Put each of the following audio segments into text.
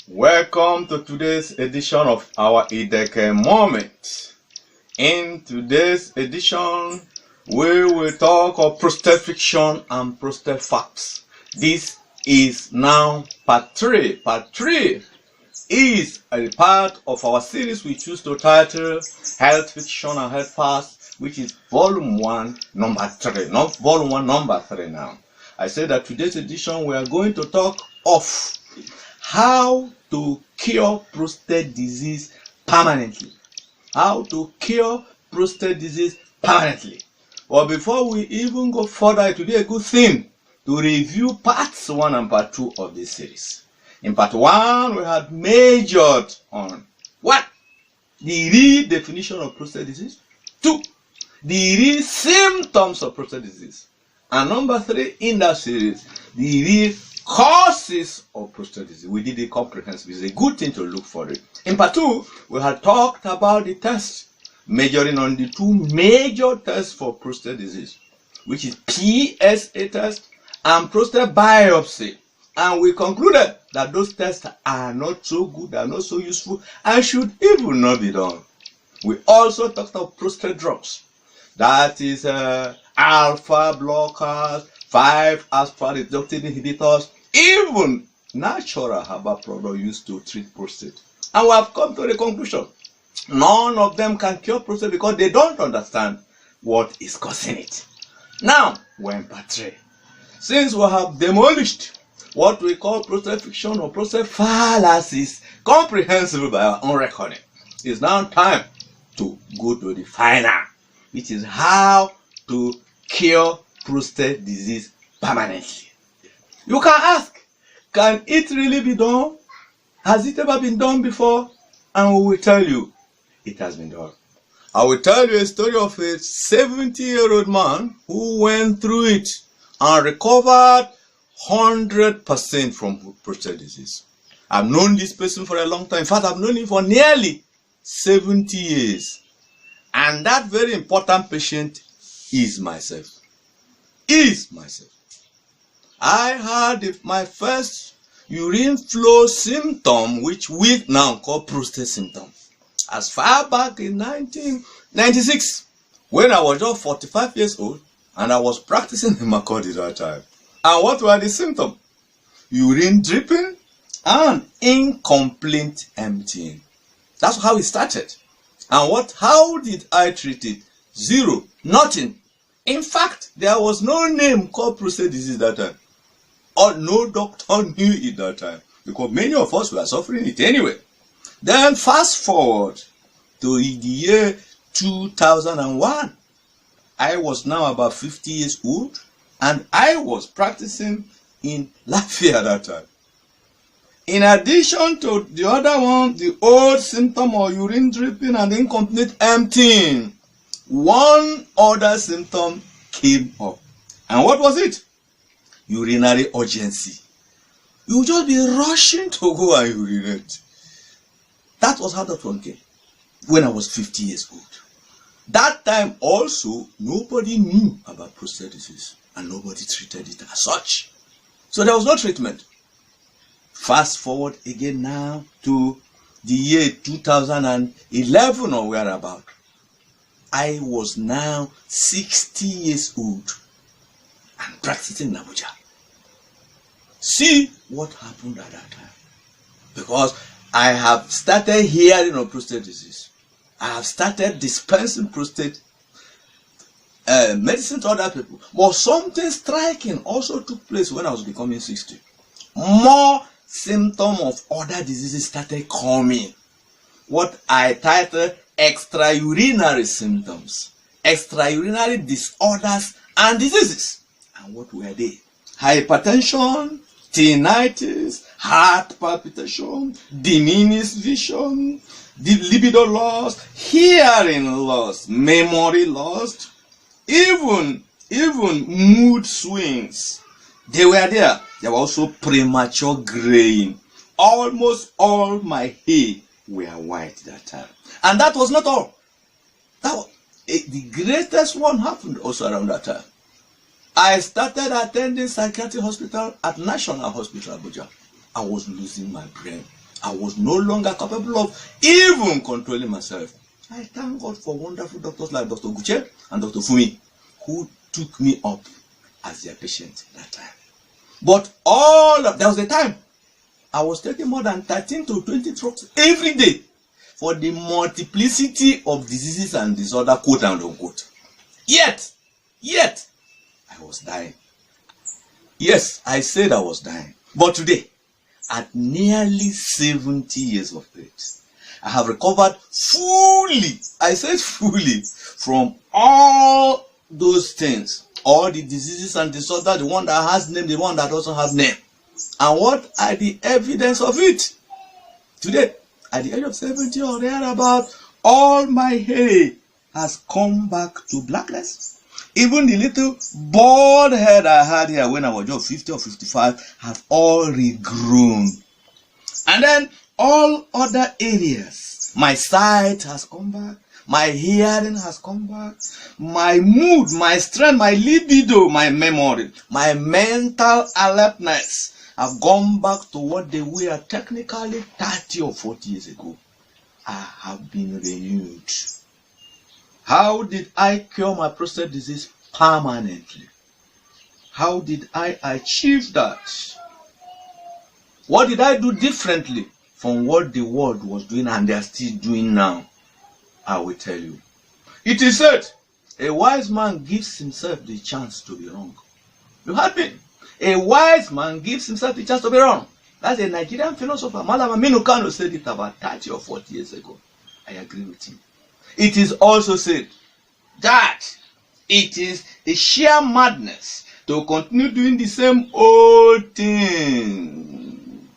Welcome to today's edition of our Ideke Moment. In today's edition, we will talk of prostate fiction and prostate facts. This is now part 3. Part 3 is a part of our series we choose to title Health Fiction and Health Facts, which is Volume 1, Number 3. Not Volume 1, Number 3 now. I said that today's edition we are going to talk of how to cure prostate disease permanently. How to cure prostate disease permanently. But before we even go further, it will be a good thing to review parts 1 and part 2 of this series. In part 1, we had majored on what? The real definition of prostate disease. 2, the real symptoms of prostate disease. And number 3 in that series, the real causes of prostate disease. We did it comprehensive. It's a good thing to look for it. In part 2, we had talked about the tests, majoring on the 2 major tests for prostate disease, which is PSA test and prostate biopsy. And we concluded that those tests are not so good, are not so useful, and should even not be done. We also talked about prostate drugs. That is alpha blockers, 5-alpha reductase inhibitors, even natural herbal products used to treat prostate. And we have come to the conclusion, none of them can cure prostate because they don't understand what is causing it. Now, we're in part 3. Since we have demolished what we call prostate fiction or prostate fallacies comprehensively by our own reckoning, it's now time to go to the final, which is how to cure prostate disease permanently. You can ask, can it really be done? Has it ever been done before? And we will tell you, it has been done. I will tell you a story of a 70-year-old man who went through it and recovered 100% from prostate disease. I've known this person for a long time. In fact, I've known him for nearly 70 years. And that very important patient is myself. I had my first urine flow symptom, which we now call prostate symptom, as far back in 1996, when I was just 45 years old and I was practicing in Makodi that time. And what were the symptoms? Urine dripping and incomplete emptying. That's how it started. And how did I treat it? Zero. Nothing. In fact, there was no name called prostate disease that time. Or no doctor knew it that time. Because many of us were suffering it anyway. Then fast forward to the year 2001. I was now about 50 years old. And I was practicing in Latvia at that time. In addition to the other one, the old symptom of urine dripping and incomplete emptying, one other symptom came up. And what was it? Urinary urgency. You would just be rushing to go and urinate. That was how that one came when I was 50 years old. That time also, nobody knew about prostate disease and nobody treated it as such. So there was no treatment. Fast forward again now to the year 2011 or whereabout. I was now 60 years old and practicing in Abuja. See what happened at that time. Because I have started hearing of prostate disease. I have started dispensing prostate medicine to other people. But something striking also took place when I was becoming 60. More symptoms of other diseases started coming. What I titled extraurinary symptoms, extraurinary disorders and diseases. And what were they? Hypertension, tinnitus, heart palpitation, diminished vision, libido loss, hearing loss, memory loss, even mood swings. They were there. There were also premature graying. Almost all my hair were white that time. And that was not all. The greatest one happened also around that time. I started attending psychiatric hospital at National Hospital Abuja. I was losing my brain. I was no longer capable of even controlling myself. I thank God for wonderful doctors like Dr. Guche and Dr. Fumi, who took me up as their patient that time. But there was a time I was taking more than 13 to 20 drugs every day for the multiplicity of diseases and disorder, quote and unquote. Yet, I was dying. Yes, I said I was dying. But today, at nearly 70 years of age, I have recovered fully, I said fully, from all those things. All the diseases and disorders, the one that has name, the one that doesn't have name. And what are the evidence of it? Today, at the age of 70 or thereabout, all my hair has come back to blackness. Even the little bald head I had here when I was just 50 or 55 have all regrown. And then all other areas, my sight has come back, my hearing has come back, my mood, my strength, my libido, my memory, my mental alertness have gone back to what they were technically 30 or 40 years ago. I have been renewed. How did I cure my prostate disease permanently? How did I achieve that? What did I do differently from what the world was doing and they are still doing now? I will tell you. It is said, a wise man gives himself the chance to be wrong. You heard me? A wise man gives himself the chance to be wrong. That's a Nigerian philosopher. Malam Aminu Kano said it about 30 or 40 years ago. I agree with him. It is also said that it is a sheer madness to continue doing the same old thing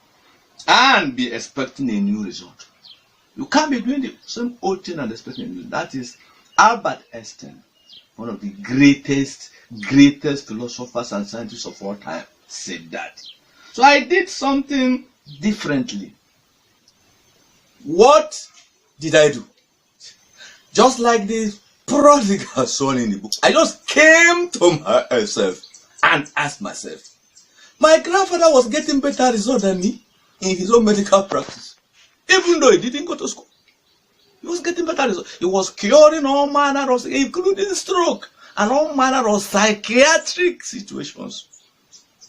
and be expecting a new result. You can't be doing the same old thing and expecting a new result. That is Albert Einstein, one of the greatest philosophers and scientists of all time, said that. So I did something differently. What did I do? Just like the prodigal son in the book, I just came to myself and asked myself, my grandfather was getting better results than me in his own medical practice. Even though he didn't go to school, he was getting better results. He was curing all manner of, including stroke and all manner of psychiatric situations.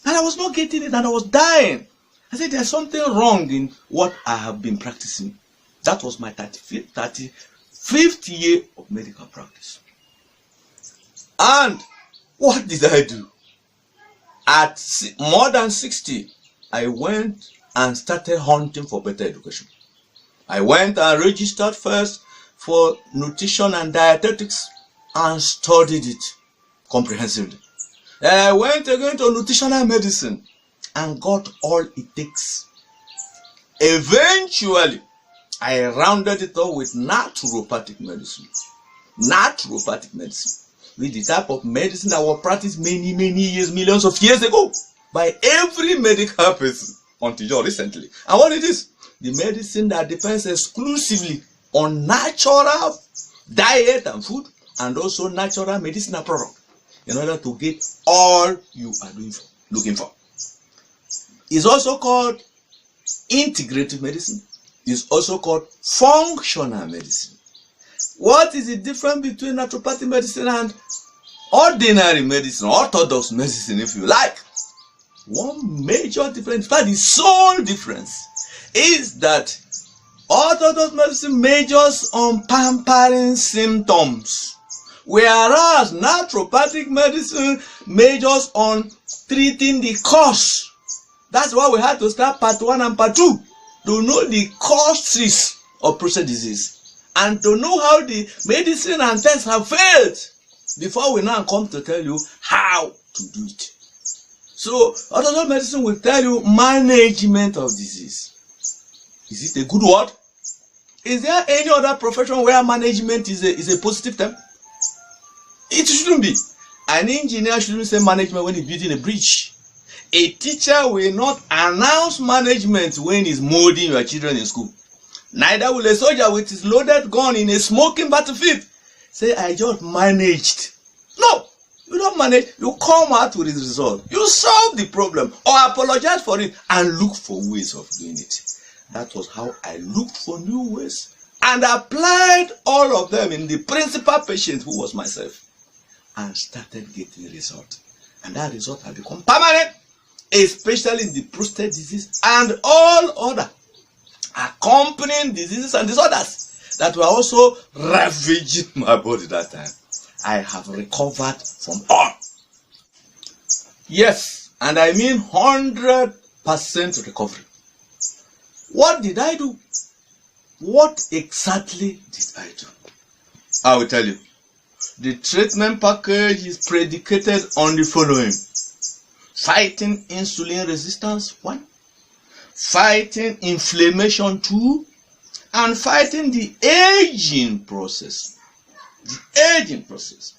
And I was not getting it and I was dying. I said, there's something wrong in what I have been practicing. That was my 35th year of medical practice. And what did I do? At more than 60, I went and started hunting for better education. I went and registered first for nutrition and dietetics and studied it comprehensively. Then I went again to nutritional medicine and got all it takes. Eventually, I rounded it up with naturopathic medicine. Naturopathic medicine, with the type of medicine that was practiced many years, millions of years ago by every medical person until just recently. And what it is? The medicine that depends exclusively on natural diet and food and also natural medicinal product in order to get all you are looking for. It's also called integrative medicine. It's also called functional medicine. What is the difference between naturopathic medicine and ordinary medicine, orthodox medicine if you like? One major difference, in fact the sole difference, is that orthodox medicine majors on pampering symptoms, whereas naturopathic medicine majors on treating the cause. That's why we had to start part 1 and part 2, to know the causes of prostate disease and to know how the medicine and tests have failed before we now come to tell you how to do it. So, orthodox medicine will tell you management of disease. Is it a good word? Is there any other profession where management is a positive term? It shouldn't be. An engineer shouldn't say management when he's building a bridge. A teacher will not announce management when he's molding your children in school. Neither will a soldier with his loaded gun in a smoking battlefield say, I just managed. No, you don't manage. You come out with the result. You solve the problem or apologize for it and look for ways of doing it. That was how I looked for new ways and applied all of them in the principal patient, who was myself, and started getting result. And that result had become permanent, especially in the prostate disease and all other accompanying diseases and disorders that were also ravaging my body that time. I have recovered from all. Yes, and I mean 100% recovery. What did I do? What exactly did I do? I will tell you. The treatment package is predicated on the following: fighting insulin resistance, 1, fighting inflammation, 2, and fighting the aging process. The aging process.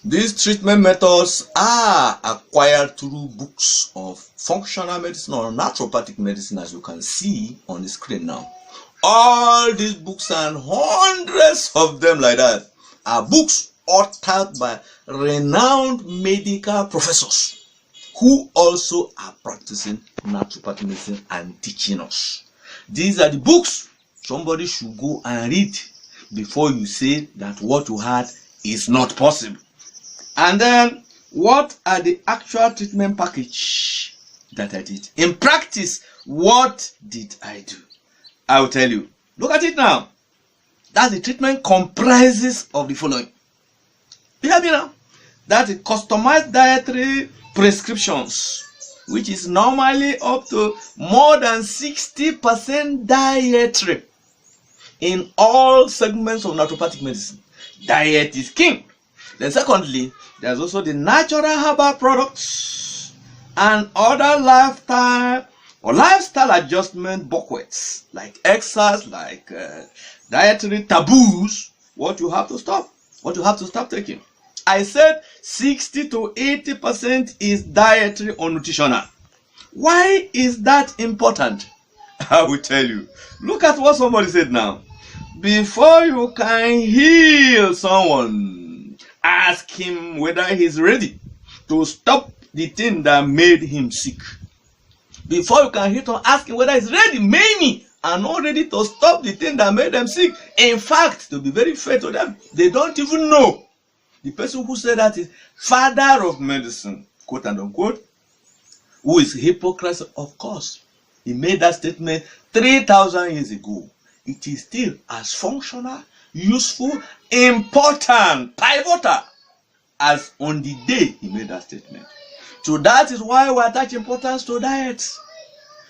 These treatment methods are acquired through books of functional medicine or naturopathic medicine, as you can see on the screen now. All these books, and hundreds of them like that, are books authored by renowned medical professors who also are practicing naturopathic medicine and teaching us. These are the books somebody should go and read before you say that what you had is not possible. And then, what are the actual treatment package that I did? In practice, what did I do? I will tell you. Look at it now. That the treatment comprises of the following. You hear me now? That is customized dietary prescriptions, which is normally up to more than 60% dietary in all segments of naturopathic medicine. Diet is king. Then secondly, there's also the natural herbal products and other lifestyle adjustment bouquets, like exercise, like dietary taboos, what you have to stop taking. I said 60 to 80% is dietary or nutritional. Why is that important? I will tell you. Look at what somebody said now. Before you can heal someone, ask him whether he's ready to stop the thing that made him sick. Before you can heal someone, ask him whether he's ready, maybe, and not ready to stop the thing that made them sick. In fact, to be very fair to them, they don't even know. The person who said that is father of medicine, quote and unquote, who is Hippocrates, of course. He made that statement 3,000 years ago. It is still as functional, useful, important, pivotal as on the day he made that statement. So that is why we attach importance to diet.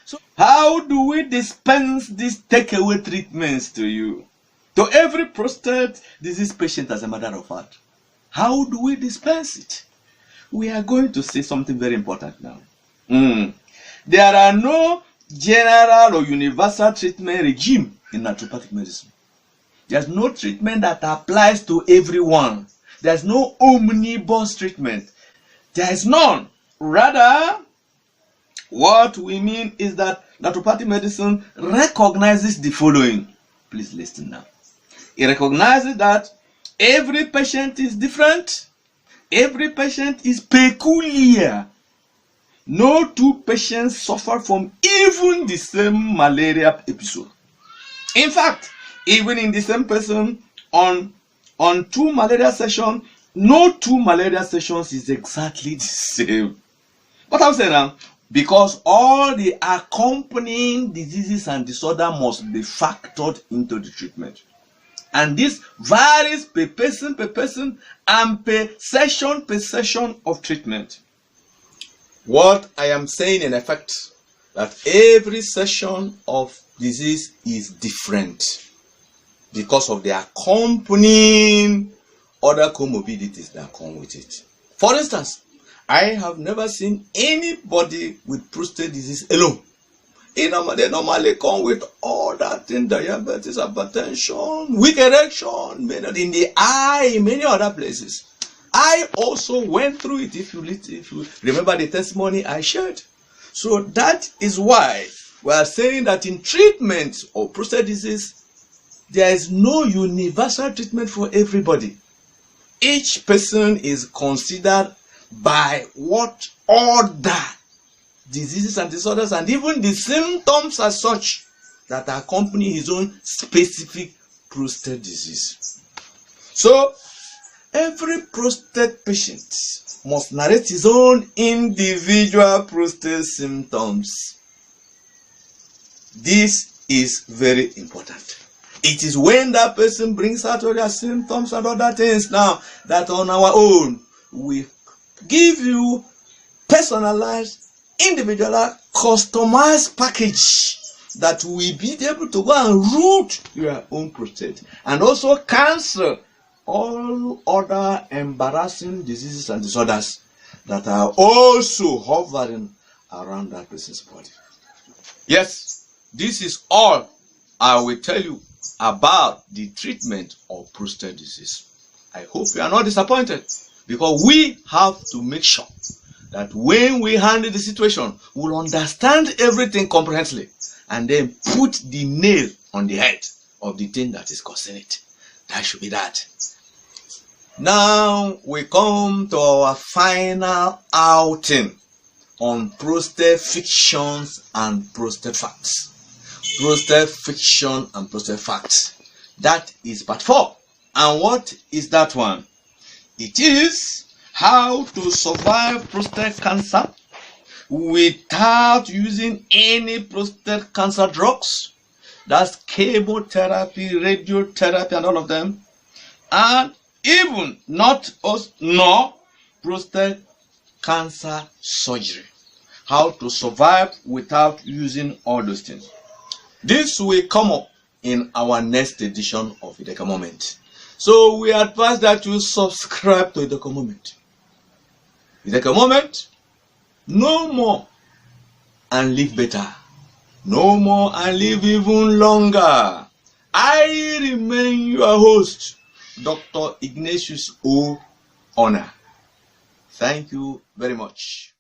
So how do we dispense these takeaway treatments to you? To every prostate disease patient, as a matter of fact. How do we dispense it? We are going to say something very important now. There are no general or universal treatment regime in naturopathic medicine. There's no treatment that applies to everyone. There's no omnibus treatment. There is none. Rather, what we mean is that naturopathic medicine recognizes the following. Please listen now. It recognizes that every patient is different. Every patient is peculiar. No two patients suffer from even the same malaria episode. In fact, even in the same person on 2 malaria sessions, no 2 malaria sessions is exactly the same. What I'm saying now, because all the accompanying diseases and disorder must be factored into the treatment. And this varies per person, and per session of treatment. What I am saying in effect, that every session of disease is different because of the accompanying other comorbidities that come with it. For instance, I have never seen anybody with prostate disease alone. They normally come with all that thing, diabetes, hypertension, weak erection, in the eye, many other places. I also went through it, if you remember the testimony I shared. So that is why we are saying that in treatment of prostate disease, there is no universal treatment for everybody. Each person is considered by what order diseases and disorders, and even the symptoms as such that accompany his own specific prostate disease. So, every prostate patient must narrate his own individual prostate symptoms. This is very important. It is when that person brings out all their symptoms and other things now that on our own we give you personalized, individual, customized package that will be able to go and root your own prostate and also cancel all other embarrassing diseases and disorders that are also hovering around that person's body. Yes, this is all I will tell you about the treatment of prostate disease. I hope you are not disappointed, because we have to make sure that when we handle the situation, we'll understand everything comprehensively and then put the nail on the head of the thing that is causing it. That should be that. Now we come to our final outing on prostate fictions and prostate facts. Prostate fiction and prostate facts. That is part 4. And what is that one? It is how to survive prostate cancer without using any prostate cancer drugs. That's chemotherapy, radiotherapy, and all of them. And even not prostate cancer surgery. How to survive without using all those things. This will come up in our next edition of Ideka Moment. So we advise that you subscribe to Ideka Moment. Ideka Moment, no more and live better. No more and live even longer. I remain your host, Dr. Ignatius O. Honor. Thank you very much.